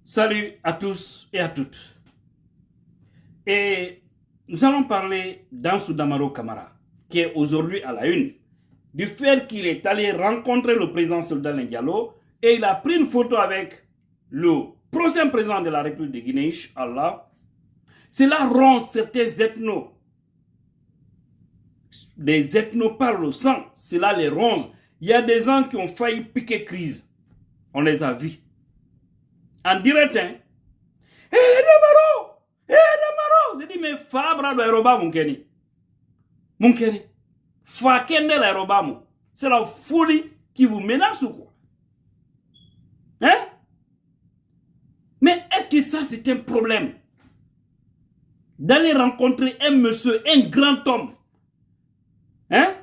Salut à tous et à toutes. Et nous allons parler d'Ansou Damaro Camara, qui est aujourd'hui à la une, du fait qu'il est allé rencontrer le président Souleymane Diallo et il a pris une photo avec le prochain président de la République de Guinée, Inch'Allah. Cela ronge certains des ethnos par le sang, cela les ronge. Il y a des gens qui ont failli piquer crise. On les a vus. En direct, hein. Damaro! Damaro! J'ai dit, mais Fabra de Roba Munkeni. Munkeni. Fakende la Roba Mou. C'est la folie qui vous menace ou quoi? Hein? Mais est-ce que ça, c'est un problème? D'aller rencontrer un monsieur, un grand homme. Hein?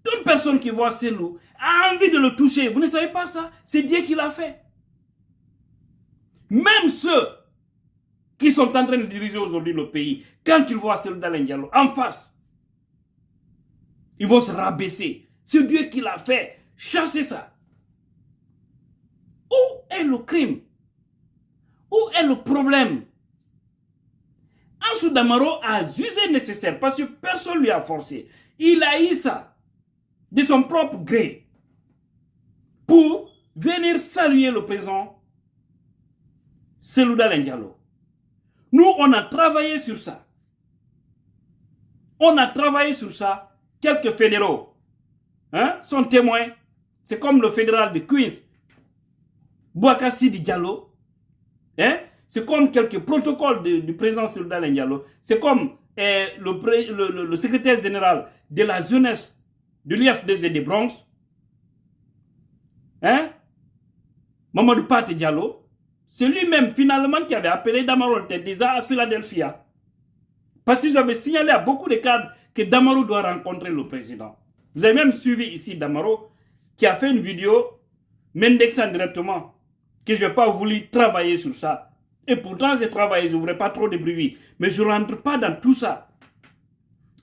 Toute personne qui voit ces loups a envie de le toucher. Vous ne savez pas ça? C'est Dieu qui l'a fait. Même ceux qui sont en train de diriger aujourd'hui le pays, quand ils voient Souleymane Diallo en face, ils vont se rabaisser. C'est Dieu qui l'a fait. Chassez ça. Où est le crime? Où est le problème? Ansou Damaro a jugé nécessaire parce que personne ne lui a forcé. Il a eu ça de son propre gré pour venir saluer le président Souleymane Diallo. Nous, on a travaillé sur ça. On a travaillé sur ça. Quelques fédéraux sont témoins. C'est comme le fédéral de Queens, Bouakassi Diallo. C'est comme quelques protocoles du président Souleymane Diallo. C'est comme le secrétaire général de la jeunesse de l'IFDZ de Bronx. Mamadou Pate Diallo. C'est lui-même finalement qui avait appelé Damaro déjà à Philadelphia. Parce qu'ils avaient signalé à beaucoup de cadres que Damaro doit rencontrer le président. Vous avez même suivi ici Damaro qui a fait une vidéo m'indexant directement que je n'ai pas voulu travailler sur ça. Et pourtant j'ai travaillé, je ne voudrais pas trop de bruit. Mais je ne rentre pas dans tout ça.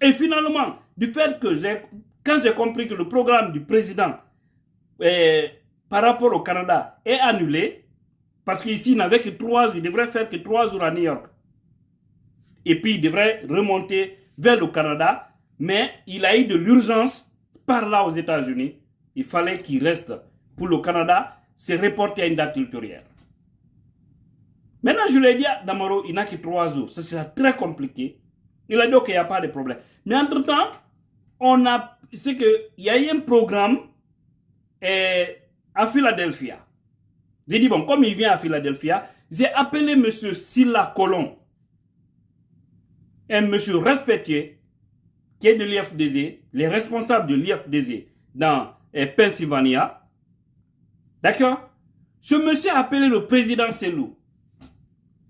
Et finalement, du fait que quand j'ai compris que le programme du président par rapport au Canada est annulé, parce qu'ici, il n'avait que 3 jours, il devrait faire que 3 jours à New York. Et puis, il devrait remonter vers le Canada. Mais il a eu de l'urgence par là aux États-Unis. Il fallait qu'il reste pour le Canada, se reporter à une date ultérieure. Maintenant, je lui ai dit à Damaro, il n'a que 3 jours. Ça sera très compliqué. Il a dit qu'il n'y a pas de problème. Mais entre-temps, c'est qu'il y a eu un programme à Philadelphia. J'ai dit, bon, comme il vient à Philadelphia, j'ai appelé M. Silla Colon, un monsieur respecté, qui est de l'IFDZ, les responsables de l'IFDZ dans Pennsylvania. D'accord? Ce monsieur a appelé le président Selou.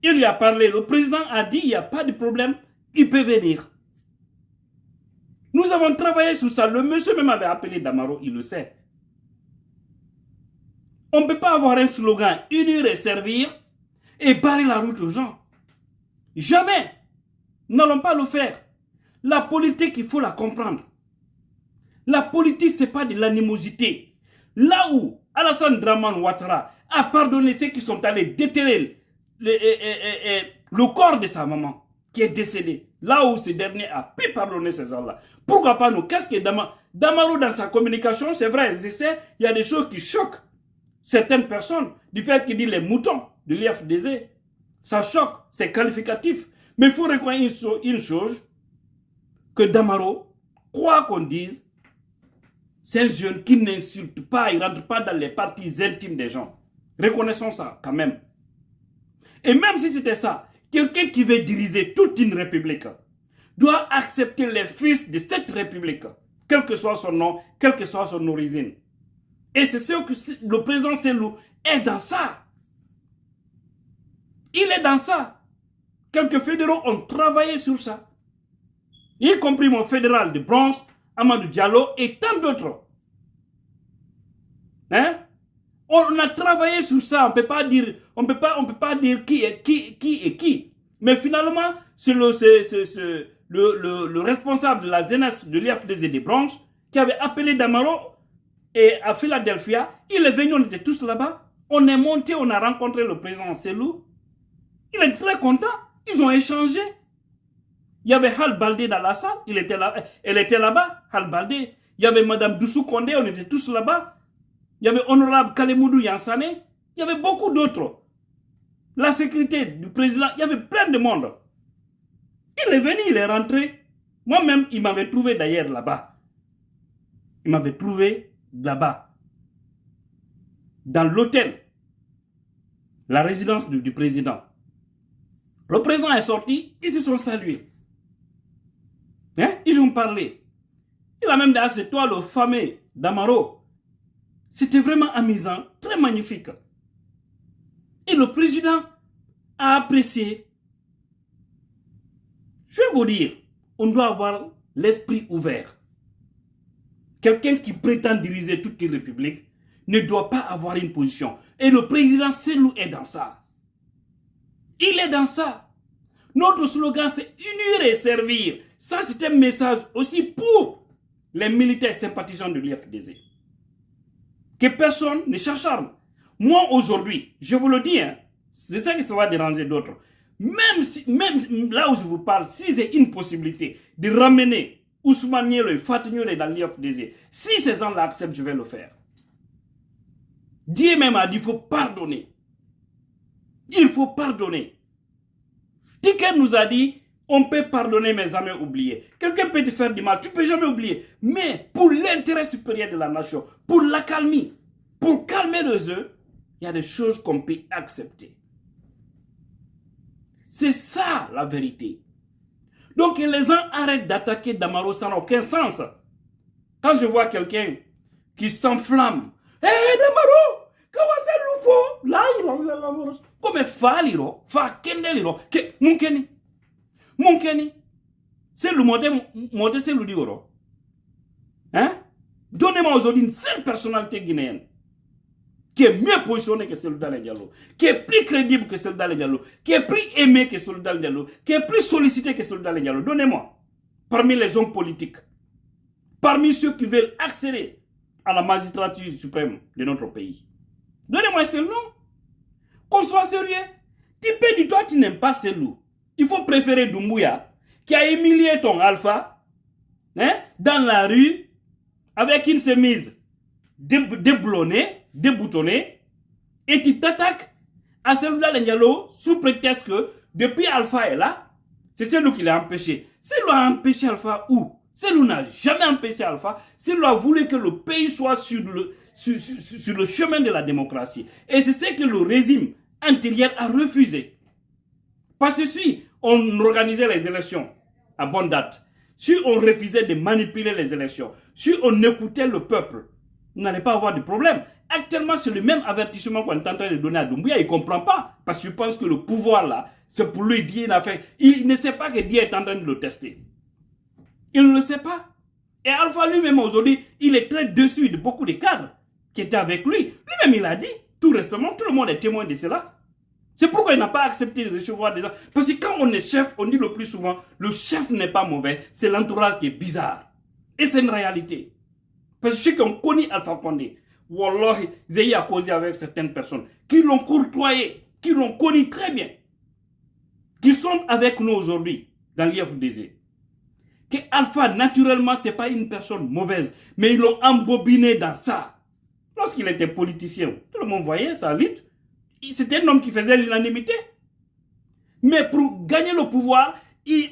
Il lui a parlé. Le président a dit, il n'y a pas de problème, il peut venir. Nous avons travaillé sur ça. Le monsieur même avait appelé Damaro, il le sait. On ne peut pas avoir un slogan « unir et servir » et barrer la route aux gens. Jamais. Nous n'allons pas le faire. La politique, il faut la comprendre. La politique, ce n'est pas de l'animosité. Là où Alassane Draman Ouattara a pardonné ceux qui sont allés déterrer le corps de sa maman qui est décédée, là où ce dernier a pu pardonner ces gens-là. Pourquoi pas nous? Qu'est-ce que Damaro dans sa communication, c'est vrai, je sais, il y a des choses qui choquent certaines personnes, du fait qu'il dit les moutons de l'IFDZ. Ça choque, c'est qualificatif. Mais il faut reconnaître une chose, que Damaro, quoi qu'on dise, c'est un jeune qui n'insulte pas, il ne rentre pas dans les parties intimes des gens. Reconnaissons ça quand même. Et même si c'était ça, quelqu'un qui veut diriger toute une république doit accepter les fils de cette république, quel que soit son nom, quelle que soit son origine. Et c'est sûr que le président Selou est dans ça. Il est dans ça. Quelques fédéraux ont travaillé sur ça. Y compris mon fédéral de Bronx, Amadou Diallo et tant d'autres. On a travaillé sur ça. On peut pas dire qui est qui. Mais finalement, c'est le responsable de la jeunesse de l'IFDZ de Bronx qui avait appelé Damaro et à Philadelphia. Il est venu, on était tous là-bas. On est monté, on a rencontré le président Selou. Il est très content. Ils ont échangé. Il y avait Hal Baldé dans la salle. Elle était là-bas, Hal Baldé. Il y avait Madame Doussou Kondé, on était tous là-bas. Il y avait Honorable Kalemoudou Yansane. Il y avait beaucoup d'autres. La sécurité du président, il y avait plein de monde. Il est venu, il est rentré. Moi-même, il m'avait trouvé d'ailleurs là-bas. Il m'avait trouvé là-bas. Dans l'hôtel. La résidence du président. Le président est sorti, ils se sont salués. Hein? Ils ont parlé. Il a même dit, c'est toi le fameux Damaro. C'était vraiment amusant, très magnifique. Et le président a apprécié. Je vais vous dire, on doit avoir l'esprit ouvert. Quelqu'un qui prétend diriger toute une république ne doit pas avoir une position. Et le président Selou est dans ça. Il est dans ça. Notre slogan, c'est unir et servir. Ça, c'est un message aussi pour les militaires sympathisants de l'IFDZ. Que personne ne s'acharne. Moi, aujourd'hui, je vous le dis, hein, c'est ça qui va déranger d'autres. Même là où je vous parle, si j'ai une possibilité de ramener Ousmane Nielo et Fatou Nielo dans l'IFDZ, si ces gens-là acceptent, je vais le faire. Dieu même a dit qu'il faut pardonner. Il faut pardonner. Ticket nous a dit, on peut pardonner mais jamais oublier. Quelqu'un peut te faire du mal, tu ne peux jamais oublier. Mais pour l'intérêt supérieur de la nation, pour l'accalmie, pour calmer les œufs, il y a des choses qu'on peut accepter. C'est ça la vérité. Donc les gens arrêtent d'attaquer Damaro, ça n'a aucun sens. Quand je vois quelqu'un qui s'enflamme, hé Damaro, comment c'est loufo? Là, il a comme faliro, fa kendeliro, que munkeni. C'est le monté, c'est le dioro. Hein? Donnez-moi aujourd'hui une seule personnalité guinéenne qui est mieux positionnée que celle d'Alain Diallo, qui est plus crédible que celle d'Alain Diallo, qui est plus aimée que celle d'Alain Diallo, qui est plus sollicitée que celle d'Alain Diallo. Donnez-moi, parmi les hommes politiques, parmi ceux qui veulent accéder à la magistrature suprême de notre pays. Donnez-moi un seul nom. Qu'on soit sérieux. Tu peux dire, toi, tu n'aimes pas Selou. Il faut préférer Doumbouya, qui a humilié ton alpha, hein, dans la rue, avec une chemise déboutonnée, et tu t'attaques à Selou Dalein Diallo sous prétexte que depuis Alpha est là, c'est Selou qui l'a empêché. Selou a empêché Alpha où? Selou n'a jamais empêché Alpha. Selou a voulu que le pays soit sur le chemin de la démocratie. Et c'est ce que le régime antérieur a refusé. Parce que si on organisait les élections à bonne date, si on refusait de manipuler les élections, si on écoutait le peuple, on n'allait pas avoir de problème. Actuellement, c'est le même avertissement qu'on est en train de donner à Doumbouya. Il ne comprend pas. Parce qu'il pense que le pouvoir là, c'est pour lui Dieu n'a fait. Il ne sait pas que Dieu est en train de le tester. Il ne le sait pas. Et Alpha lui-même aujourd'hui, il est très déçu de beaucoup de cadres qui étaient avec lui. Lui-même, il a dit, tout récemment, tout le monde est témoin de cela. C'est pourquoi il n'a pas accepté de recevoir des gens. Parce que quand on est chef, on dit le plus souvent, le chef n'est pas mauvais, c'est l'entourage qui est bizarre. Et c'est une réalité. Parce que ceux qui ont connu Alpha Condé, Wallahi, j'ai à causer avec certaines personnes qui l'ont courtoyé, qui l'ont connu très bien, qui sont avec nous aujourd'hui dans l'IFDZ. Que Alpha, naturellement, ce n'est pas une personne mauvaise, mais ils l'ont embobiné dans ça. Lorsqu'il était politicien, tout le monde voyait sa lutte. C'était un homme qui faisait l'unanimité. Mais pour gagner le pouvoir,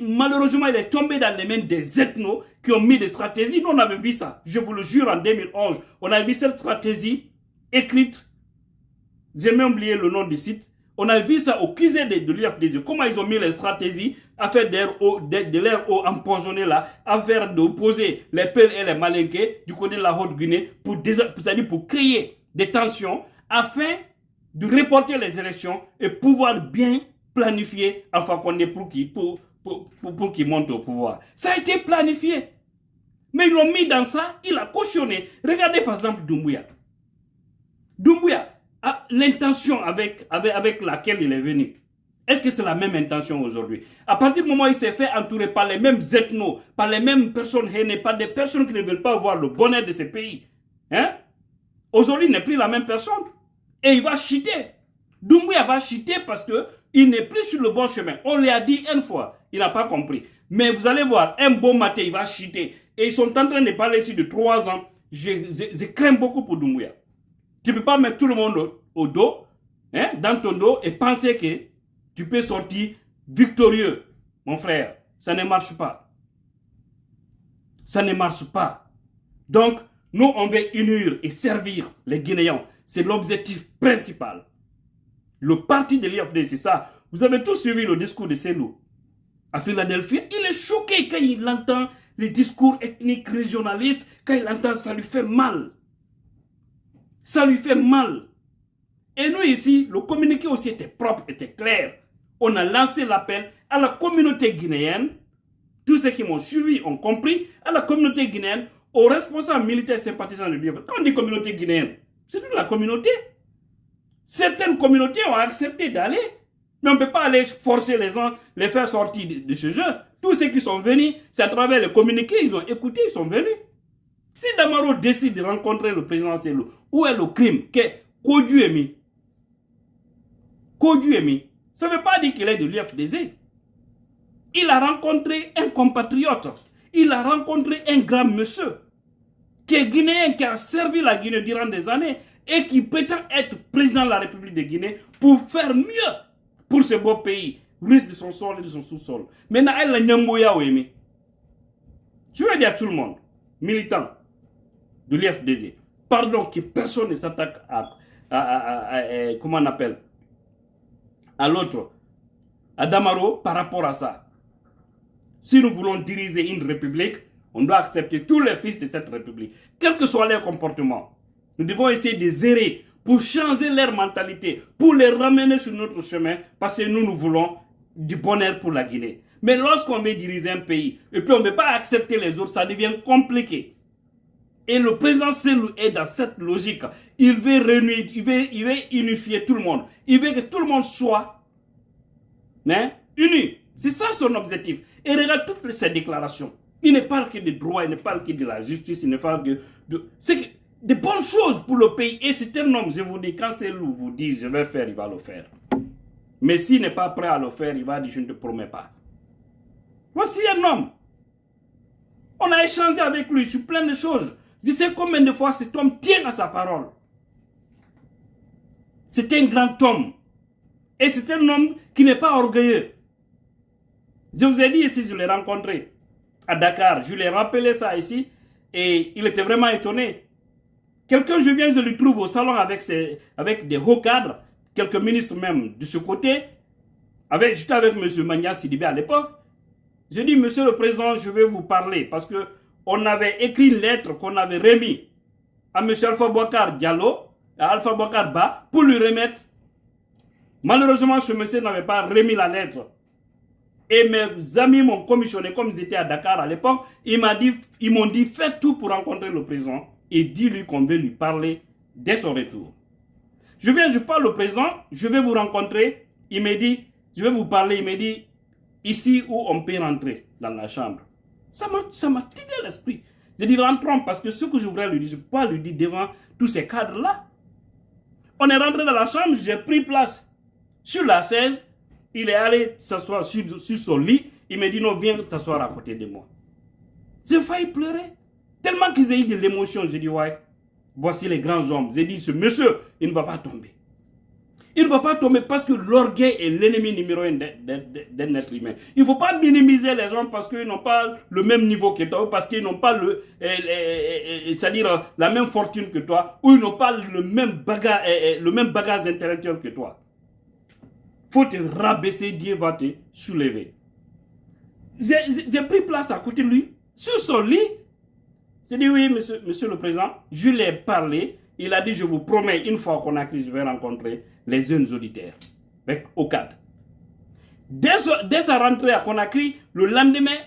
malheureusement, il est tombé dans les mains des ethnos qui ont mis des stratégies. Nous, on avait vu ça. Je vous le jure, en 2011, on a vu cette stratégie écrite. J'ai même oublié le nom du site. On a vu ça au QG de l'IFDZ. Comment ils ont mis les stratégies à faire de l'air eau empoisonné là, à faire d'opposer les Peuls et les Malinqués du côté de la Haute-Guinée pour créer des tensions afin de reporter les élections et pouvoir bien planifier Alpha Condé pour qu'il monte au pouvoir. Ça a été planifié. Mais ils l'ont mis dans ça, il a cautionné. Regardez par exemple Doumbouya. Doumbouya, l'intention avec laquelle il est venu, est-ce que c'est la même intention aujourd'hui? À partir du moment où il s'est fait entourer par les mêmes ethnos, par les mêmes personnes haineuses, par des personnes qui ne veulent pas voir le bonheur de ces pays, hein? Aujourd'hui, il n'est plus la même personne. Et il va chuter. Doumbouya va chuter parce qu'il n'est plus sur le bon chemin. On lui a dit une fois, il n'a pas compris. Mais vous allez voir, un bon matin, il va chuter. Et ils sont en train de parler ici de 3 ans. Je crains beaucoup pour Doumbouya. Tu ne peux pas mettre tout le monde au dos, hein, dans ton dos, et penser que tu peux sortir victorieux, mon frère. Ça ne marche pas. Ça ne marche pas. Donc, nous, on veut unir et servir les Guinéens. C'est l'objectif principal. Le parti de l'IFD, c'est ça. Vous avez tous suivi le discours de Selou à Philadelphie. Il est choqué quand il entend les discours ethniques régionalistes. Quand il entend, ça lui fait mal. Ça lui fait mal. Et nous ici, le communiqué aussi était propre, était clair. On a lancé l'appel à la communauté guinéenne. Tous ceux qui m'ont suivi ont compris. À la communauté guinéenne, aux responsables militaires sympathisants de l'IFD. Quand on dit communauté guinéenne, c'est toute la communauté. Certaines communautés ont accepté d'aller. Mais on ne peut pas aller forcer les gens, les faire sortir de ce jeu. Tous ceux qui sont venus, c'est à travers les communiqués, ils ont écouté, ils sont venus. Si Damaro décide de rencontrer le président Selou, où est le crime que Koduemi, ça ne veut pas dire qu'il est de l'UFDZ. Il a rencontré un compatriote. Il a rencontré un grand monsieur qui est guinéen, qui a servi la Guinée durant des années et qui prétend être président de la République de Guinée pour faire mieux pour ce beau pays, riche de son sol et de son sous-sol. Maintenant, elle a Nyamboya Ouemi. Je veux dire à tout le monde, militant de l'IFDZ, pardon que personne ne s'attaque comment on appelle, à l'autre, à Damaro par rapport à ça. Si nous voulons diriger une république, on doit accepter tous les fils de cette république, quel que soit leur comportement. Nous devons essayer de zérer pour changer leur mentalité, pour les ramener sur notre chemin, parce que nous voulons du bonheur pour la Guinée. Mais lorsqu'on veut diriger un pays, et puis on ne veut pas accepter les autres, ça devient compliqué. Et le président Selou est dans cette logique. Il veut réunir, il veut unifier tout le monde. Il veut que tout le monde soit uni. C'est ça son objectif. Et regarde toutes ces déclarations. Il ne parle que de droit, il ne parle que de la justice, il ne parle que de... C'est de bonnes choses pour le pays. Et c'est un homme, je vous dis, quand Selou vous dit je vais faire, il va le faire. Mais s'il n'est pas prêt à le faire, il va dire je ne te promets pas. Voici un homme. On a échangé avec lui sur plein de choses. Je sais combien de fois cet homme tient à sa parole. C'est un grand homme. Et c'est un homme qui n'est pas orgueilleux. Je vous ai dit ici, je l'ai rencontré à Dakar. Je lui ai rappelé ça ici. Et il était vraiment étonné. Quelqu'un, je viens, je le trouve au salon avec des hauts cadres. Quelques ministres même de ce côté. J'étais avec M. Mania Sidibé à l'époque. Je dis, monsieur le président, je vais vous parler. Parce que on avait écrit une lettre qu'on avait remise à M. Alpha Bouakar Diallo, à Alpha Bouakar Ba, pour lui remettre. Malheureusement, ce monsieur n'avait pas remis la lettre. Et mes amis m'ont commissionné, comme ils étaient à Dakar à l'époque, ils m'ont dit, faites tout pour rencontrer le président et dis-lui qu'on veut lui parler dès son retour. Je parle au président, je vais vous rencontrer. Il me dit, je vais vous parler, il me dit, ici où on peut rentrer dans la chambre. Ça m'a tiré l'esprit. Je dis rentrons parce que ce que je voudrais lui dire, je ne peux pas lui dire devant tous ces cadres-là. On est rentré dans la chambre, j'ai pris place sur la chaise. Il est allé s'asseoir sur son lit. Il me dit non, viens t'asseoir à côté de moi. J'ai failli pleurer. Tellement qu'ils aient eu de l'émotion. J'ai dit ouais, voici les grands hommes. J'ai dit ce monsieur, il ne va pas tomber. Il ne va pas tomber parce que l'orgueil est l'ennemi numéro 1 d'un être humain. Il ne faut pas minimiser les gens parce qu'ils n'ont pas le même niveau que toi, ou parce qu'ils n'ont pas c'est-à-dire la même fortune que toi, ou ils n'ont pas le même bagage intellectuel que toi. Il faut te rabaisser, Dieu va te soulever. J'ai pris place à côté de lui, sur son lit. J'ai dit oui, monsieur le président, je lui ai parlé. Il a dit, je vous promets, une fois qu'on a écrit, je vais rencontrer les jeunes auditeurs, avec OCAD. Dès sa rentrée à Conakry, le lendemain,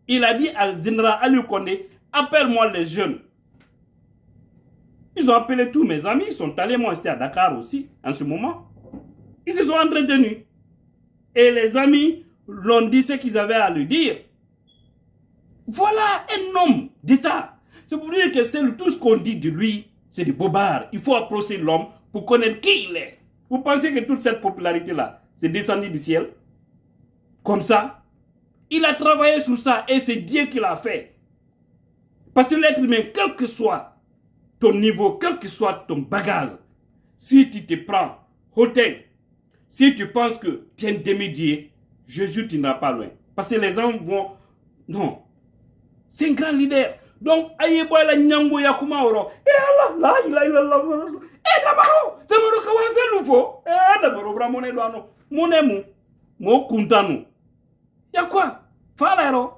il a dit à général Aliou Condé, appelle-moi les jeunes. Ils ont appelé tous mes amis, ils sont allés, moi j'étais à Dakar aussi, en ce moment. Ils se sont entretenus. Et les amis l'ont dit ce qu'ils avaient à lui dire. Voilà un homme d'État. C'est pour dire que tout ce qu'on dit de lui, c'est des bobards. Il faut approcher l'homme pour connaître qui il est. Vous pensez que toute cette popularité-là, c'est descendu du ciel? Comme ça? Il a travaillé sur ça et c'est Dieu qui l'a fait. Parce que l'être humain, quel que soit ton niveau, quel que soit ton bagage, si tu te prends hautain, si tu penses que tu es un demi-dieu, Jésus, tu n'iras pas loin. Parce que les gens vont... Non. C'est un grand leader. Donc, ayeboy la nyambo ya kuma oro. Allah, la ilaha illallah. Damaro kawase lufo. Damaro bra mone doano. Monemu. Mo kuntanu. Y'a quoi? Falero.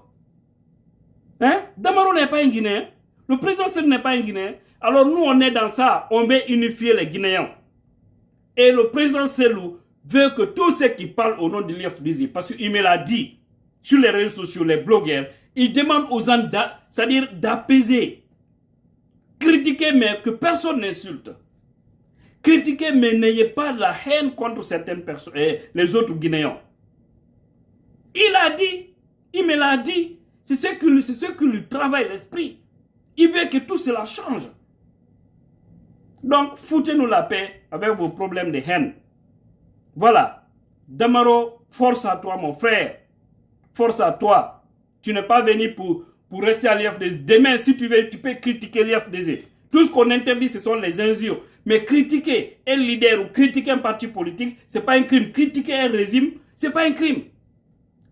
Hein? Damaro n'est pas un Guinéen. Le président Sall n'est pas un Guinéen. Alors nous, on est dans ça. On veut unifier les Guinéens. Et le président Sellou veut que tous ceux qui parlent au nom de l'IFDZ, parce qu'il me l'a dit sur les réseaux sociaux, les blogueurs, il demande aux gens c'est-à-dire d'apaiser. Critiquer, mais que personne n'insulte. Critiquer, mais n'ayez pas de la haine contre certaines personnes, les autres Guinéens. Il a dit, il me l'a dit, c'est ce qui lui travaille l'esprit. Il veut que tout cela change. Donc, foutez-nous la paix avec vos problèmes de haine. Voilà. Damaro, force à toi, mon frère. Force à toi. Tu n'es pas venu pour rester à l'IFDZ. Demain, si tu veux, tu peux critiquer l'IFDZ. Tout ce qu'on interdit, ce sont les injures. Mais critiquer un leader ou critiquer un parti politique, ce n'est pas un crime. Critiquer un régime, ce n'est pas un crime.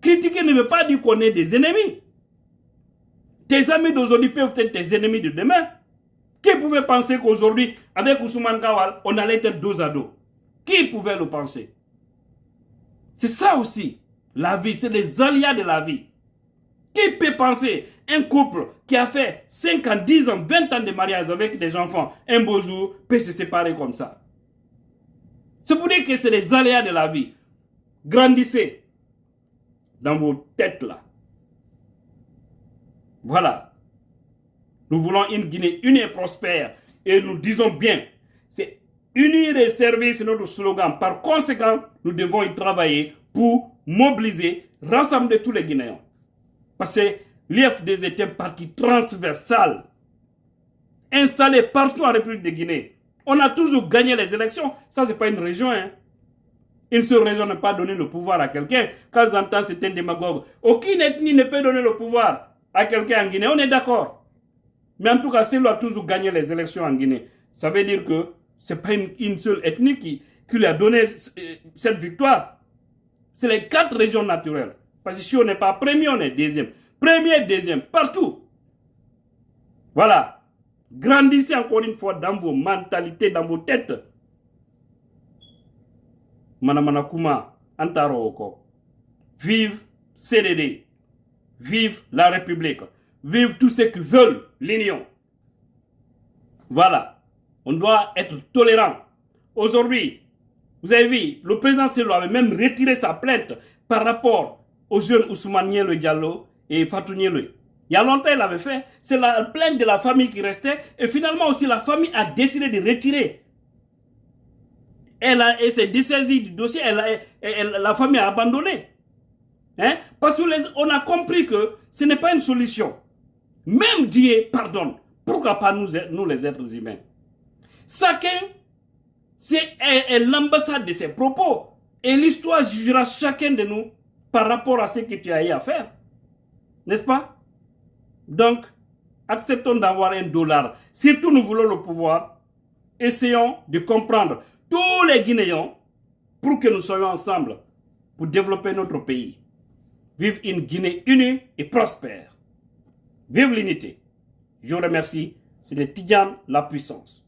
Critiquer ne veut pas dire qu'on est des ennemis. Tes amis d'aujourd'hui peuvent être tes ennemis de demain. Qui pouvait penser qu'aujourd'hui, avec Ousmane Kawal, on allait être dos à dos? Qui pouvait le penser? C'est ça aussi, la vie, c'est les aléas de la vie. Qui peut penser un couple qui a fait 5 ans, 10 ans, 20 ans de mariage avec des enfants, un beau jour, peut se séparer comme ça? C'est pour dire que c'est les aléas de la vie. Grandissez dans vos têtes là. Voilà. Nous voulons une Guinée unie et prospère. Et nous disons bien, c'est unir et servir, c'est notre slogan. Par conséquent, nous devons y travailler pour mobiliser, rassembler tous les Guinéens. Parce que l'IFDZ est un parti transversal, installé partout en République de Guinée. On a toujours gagné les élections. Ça, ce n'est pas une région. Hein. Une seule région n'a pas donné le pouvoir à quelqu'un. Quand j'entends c'est un démagogue, aucune ethnie ne peut donner le pouvoir à quelqu'un en Guinée. On est d'accord. Mais en tout cas, Sellou a toujours gagné les élections en Guinée. Ça veut dire que ce n'est pas une seule ethnie qui lui a donné cette victoire. C'est les 4 régions naturelles. Parce que si on n'est pas premier, on est deuxième. Premier, deuxième, partout. Voilà. Grandissez encore une fois dans vos mentalités, dans vos têtes. Manamanakuma, Antaro Oko. Vive CDD. Vive la République. Vive tous ceux qui veulent l'union. Voilà. On doit être tolérant. Aujourd'hui, vous avez vu, le président Sellou avait même retiré sa plainte par rapport aux jeunes Ousmane Nielo Diallo et Fatou Nielo. Il y a longtemps, il avait fait. C'est la plainte de la famille qui restait. Et finalement aussi, la famille a décidé de retirer. Elle s'est dessaisie du dossier. La famille a abandonné. Hein? Parce qu'on a compris que ce n'est pas une solution. Même Dieu pardonne. Pourquoi pas nous les êtres humains? Chacun, c'est l'ambassade de ses propos. Et l'histoire jugera chacun de nous par rapport à ce que tu as eu à faire. N'est-ce pas? Donc, acceptons d'avoir $1. Surtout nous voulons le pouvoir. Essayons de comprendre tous les Guinéens pour que nous soyons ensemble pour développer notre pays. Vive une Guinée unie et prospère. Vive l'unité. Je vous remercie. C'était Tidjane la puissance.